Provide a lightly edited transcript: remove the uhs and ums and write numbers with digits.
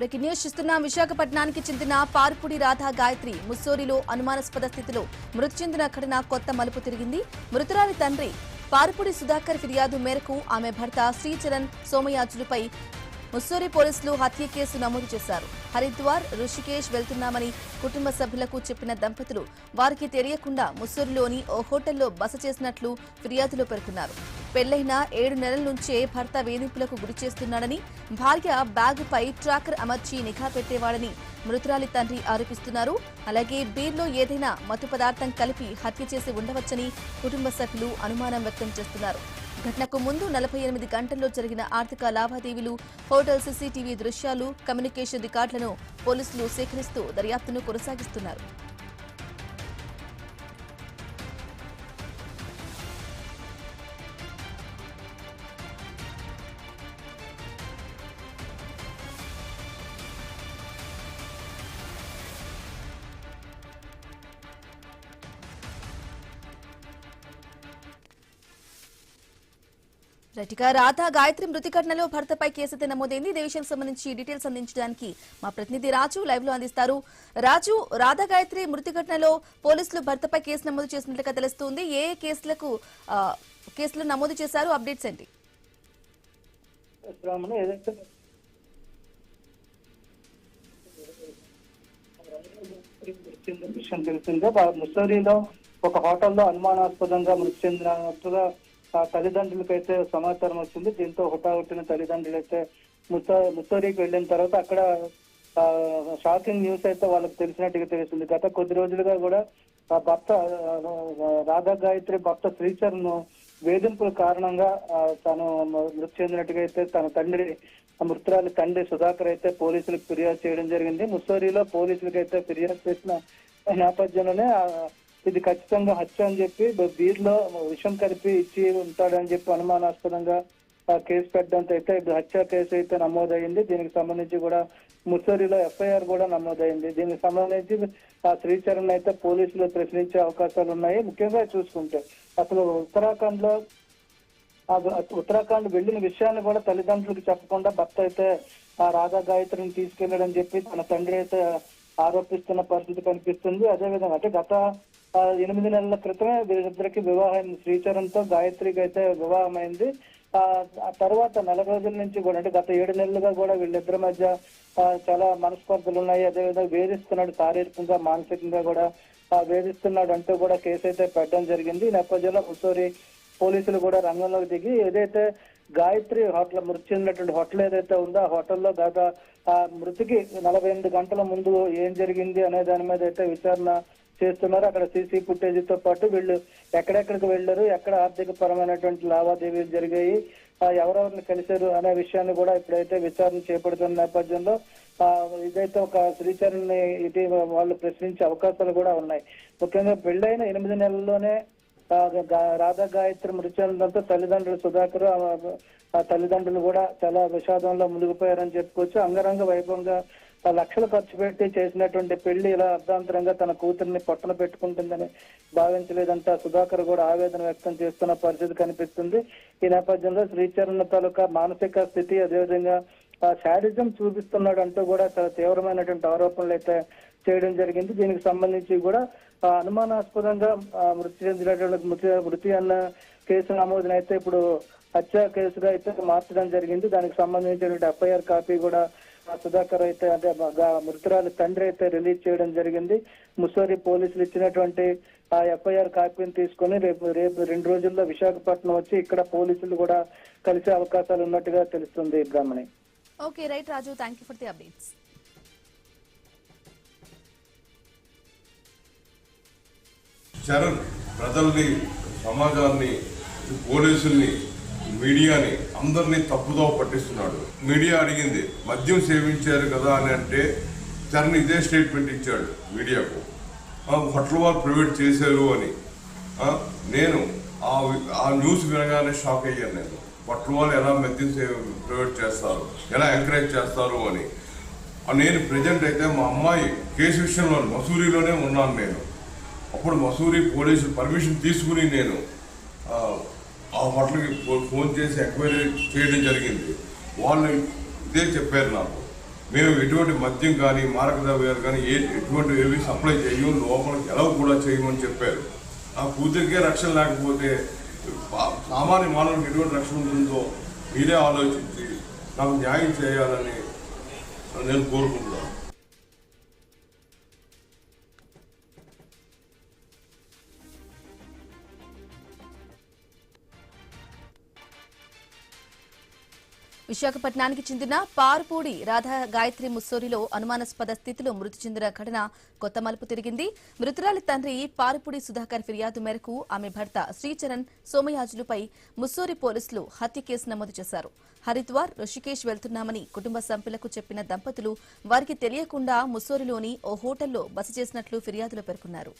Breaking news చూస్తున్నాం. విశాఖపట్నానికి చెందిన పార్పుడి రాధా గాయత్రి ముస్సోరిలో అనుమానాస్పద స్థితిలో మృతి చెందిన ఘటన కొత్త మలుపు తిరిగింది. మృతురాలి తండ్రి పార్పుడి సుధాకర్ ఫిర్యాదు మేరకు ఆమె భర్త శ్రీచరణ్ సోమయాజులపై ముస్సోరి పోలీసులు హత్య కేసు నమోదు చేశారు. హరిద్వార్, రుషికేశ్ వెళ్తున్నామని కుటుంబ సభ్యులకు చెప్పిన దంపతులు వారికి తెలియకుండా ముస్సోరిలోని ఓ హోటల్లో బస చేసినట్లు ఫిర్యాదులో పేర్కొన్నారు. పెళ్లైన 7 నెలల నుంచే భర్త వేధింపులకు గురి చేస్తున్నాడని, భార్య బ్యాగుపై ట్రాకర్ అమర్చి నిఘా పెట్టేవాడని మృతురాలి తండ్రి ఆరోపిస్తున్నారు. అలాగే బీర్లో ఏదైనా మత్తు పదార్థం కలిపి హత్య చేసి ఉండవచ్చని కుటుంబ సభ్యులు అనుమానం వ్యక్తం చేస్తున్నారు. ఘటనకు ముందు 48 గంటల్లో జరిగిన ఆర్థిక లావాదేవీలు, హోటల్ సీసీటీవీ దృశ్యాలు, కమ్యూనికేషన్ రికార్డులను పోలీసులు సేకరిస్తూ దర్యాప్తును కొనసాగిస్తున్నారు. రైట్గా రాధా గాయత్రి మృతి ఘటనలో భర్తపై కేసు నమోదైంది. ఇదే విషయానికి సంబంధించి డీటెయిల్స్ అందించడానికి మా ప్రతినిధి రాజు లైవ్ లో అందిస్తారు. రాజు, రాధా గాయత్రి మృతి ఘటనలో పోలీసులు భర్తపై కేసు నమోదు చేసినట్లుగా తెలుస్తుంది. ఏ కేసులు నమోదు చేశారు? అప్డేట్స్ ఏంటి? విషయం తెలిసిందే. ముస్సోరిలో ఒక హోటల్లో అనుమానాస్పదంగా మృతి చెందినట్టుగా తల్లిదండ్రులకైతే సమాచారం వచ్చింది. దీంతో హుటాహుటిన తల్లిదండ్రులు అయితే ముస్సోరికి వెళ్ళిన తర్వాత అక్కడ షాకింగ్ న్యూస్ అయితే వాళ్ళకి తెలిసినట్టుగా తెలిసింది. గత కొద్ది రోజులుగా కూడా భర్త రాధా గాయత్రి భర్త శ్రీచరణ్ వేధింపుల కారణంగా తను మృతి చెందినట్టుగా అయితే తన తండ్రి మృతురాలి తండ్రి సుధాకర్ అయితే పోలీసులకు ఫిర్యాదు చేయడం జరిగింది. ముస్సోరిలో పోలీసులకు అయితే ఫిర్యాదు చేసిన నేపథ్యంలోనే ఇది ఖచ్చితంగా హత్య అని చెప్పి బీర్లో విషం కలిపి ఇచ్చి ఉంటాడని చెప్పి అనుమానాస్పదంగా కేసు పెట్టడంతో అయితే హత్య కేసు అయితే నమోదైంది. దీనికి సంబంధించి కూడా ముస్సోరిలో ఎఫ్ఐఆర్ కూడా నమోదైంది. దీనికి సంబంధించి శ్రీచరణ్ అయితే పోలీసులు ప్రశ్నించే అవకాశాలు ఉన్నాయి. ముఖ్యంగా చూసుకుంటే అసలు ఉత్తరాఖండ్ వెళ్లిన విషయాన్ని కూడా తల్లిదండ్రులకు చెప్పకుండా భర్త అయితే రాధా గాయత్రిని తీసుకెళ్లాడని చెప్పి తన తండ్రి అయితే ఆరోపిస్తున్న పరిస్థితి కనిపిస్తుంది. అదేవిధంగా అంటే గత 8 నెలల క్రితమే వీరిద్దరికి వివాహం, శ్రీచరణ్ తో గాయత్రికి అయితే వివాహం అయింది. ఆ తర్వాత 4 రోజుల నుంచి కూడా అంటే గత 7 నెలలుగా కూడా వీళ్ళిద్దరి మధ్య చాలా మనస్పర్ధలు ఉన్నాయి. అదేవిధంగా వేధిస్తున్నాడు, శారీరకంగా మానసికంగా కూడా వేధిస్తున్నాడు అంటూ కూడా కేసు అయితే పెట్టడం జరిగింది. ఈ నేపథ్యంలో ముస్సోరి పోలీసులు కూడా రంగంలోకి దిగి ఏదైతే గాయత్రి హోటల్ మృతి చెందినటువంటి హోటల్ ఏదైతే ఉందో ఆ హోటల్లో గత మృతికి 48 గంటల ముందు ఏం జరిగింది అనే దాని మీద అయితే విచారణ చేస్తున్నారు. అక్కడ సీసీ ఫుటేజ్ తో పాటు వీళ్ళు ఎక్కడెక్కడికి వెళ్లారు, ఎక్కడ ఆర్థిక పరమైనటువంటి లావాదేవీలు జరిగాయి, ఎవరెవరిని కలిశారు అనే విషయాన్ని కూడా ఇప్పుడైతే విచారణ చేపడుతున్న నేపథ్యంలో ఇదైతే ఒక శ్రీచరణ్ ని ఇది వాళ్ళు ప్రశ్నించే అవకాశాలు కూడా ఉన్నాయి. ముఖ్యంగా పెళ్లైన 8 నెలల్లోనే రాధా గాయత్రి మృతి చెందడంతో తల్లిదండ్రులు సుధాకర్ తల్లిదండ్రులు కూడా చాలా విషాదంలో మునిగిపోయారని చెప్పుకోవచ్చు. అంగరంగ వైభవంగా లక్షలు ఖర్చు పెట్టి చేసినటువంటి పెళ్లి ఇలా అర్ధాంతరంగా తన కూతురిని పొట్టన పెట్టుకుంటుందని భావించలేదంట సుధాకర్ కూడా ఆవేదన వ్యక్తం చేస్తున్న పరిస్థితి కనిపిస్తుంది. ఈ నేపథ్యంలో శ్రీచరణ్ తాలూకా మానసిక స్థితి, అదేవిధంగా శాడిజం చూపిస్తున్నాడు అంటూ కూడా చాలా తీవ్రమైనటువంటి ఆరోపణలు అయితే చేయడం జరిగింది. దీనికి సంబంధించి కూడా అనుమానాస్పదంగా మృతి చెందినటువంటి మృతి అన్న కేసు నమోదునైతే ఇప్పుడు హత్య కేసుగా అయితే మార్చడం జరిగింది. దానికి సంబంధించినటువంటి ఎఫ్ఐఆర్ కాపీ కూడా సుధాకర్ అయితే అంటే మృతురాలి తండ్రి అయితే రిలీజ్ చేయడం జరిగింది. ముస్సోరి పోలీసులు ఇచ్చినటువంటి ఆ ఎఫ్ఐఆర్ కాపీని తీసుకుని రేపు 2 రోజుల్లో విశాఖపట్నం వచ్చి ఇక్కడ పోలీసులు కూడా కలిసే అవకాశాలు ఉన్నట్టుగా తెలుస్తుంది. Brahmani. Okay, right Raju, thank you for the updates. Charan ప్రజల్ని, సమాజాన్ని, పోలీసుల్ని, మీడియాని అందరినీ తప్పుదోవ పట్టిస్తున్నాడు. మీడియా అడిగింది మద్యం సేవించారు కదా అని అంటే చరణ్ ఇదే స్టేట్మెంట్ ఇచ్చాడు మీడియాకు, హోటల్ వారు ప్రైవేట్ చేశారు అని. నేను ఆ న్యూస్ వినగానే షాక్ అయ్యాను. నేను హోటల్ వాళ్ళు ఎలా మద్యం ప్రైవేట్ చేస్తారు, ఎలా ఎంకరేజ్ చేస్తారు అని. నేను ప్రజెంట్ అయితే మా అమ్మాయి కేసు విషయంలో మసూరిలోనే ఉన్నాను. నేను అప్పుడు మసూరి పోలీసులు పర్మిషన్ తీసుకుని నేను ఆ హోటల్కి ఫోన్ చేసి ఎంక్వైరీ చేయడం జరిగింది. వాళ్ళు ఇదే చెప్పారు నాకు, మేము ఎటువంటి మద్యం కానీ మారక ద్రవ్యాలు కానీ ఎటువంటి ఏవి సప్లై చేయము, లోపలికి ఎలా కూడా చేయమని చెప్పారు. ఆ కూతురికే రక్షణ లేకపోతే సామాన్య మానవునికి ఎటువంటి రక్షణ ఉంటుందో మీరే ఆలోచించి నాకు న్యాయం చేయాలని నేను కోరుకుంటున్నాను. విశాఖపట్నానికి చెందిన పారుపూడి రాధా గాయత్రి ముస్సోరిలో అనుమానాస్పద స్థితిలో మృతి చెందిన ఘటన కొత్త మలుపు తిరిగింది. మృతురాలి తండ్రి పారుపూడి సుధాకర్ ఫిర్యాదు మేరకు ఆమె భర్త శ్రీచరణ్ సోమయాజులపై ముస్సోరి పోలీసులు హత్య కేసు నమోదు చేశారు. హరిద్వార్, రుషికేశ్ వెళ్తున్నామని కుటుంబ సభ్యులకు చెప్పిన దంపతులు వారికి తెలియకుండా ముస్సోరిలోని ఓ హోటల్లో బస చేసినట్లు ఫిర్యాదులో పేర్కొన్నారు.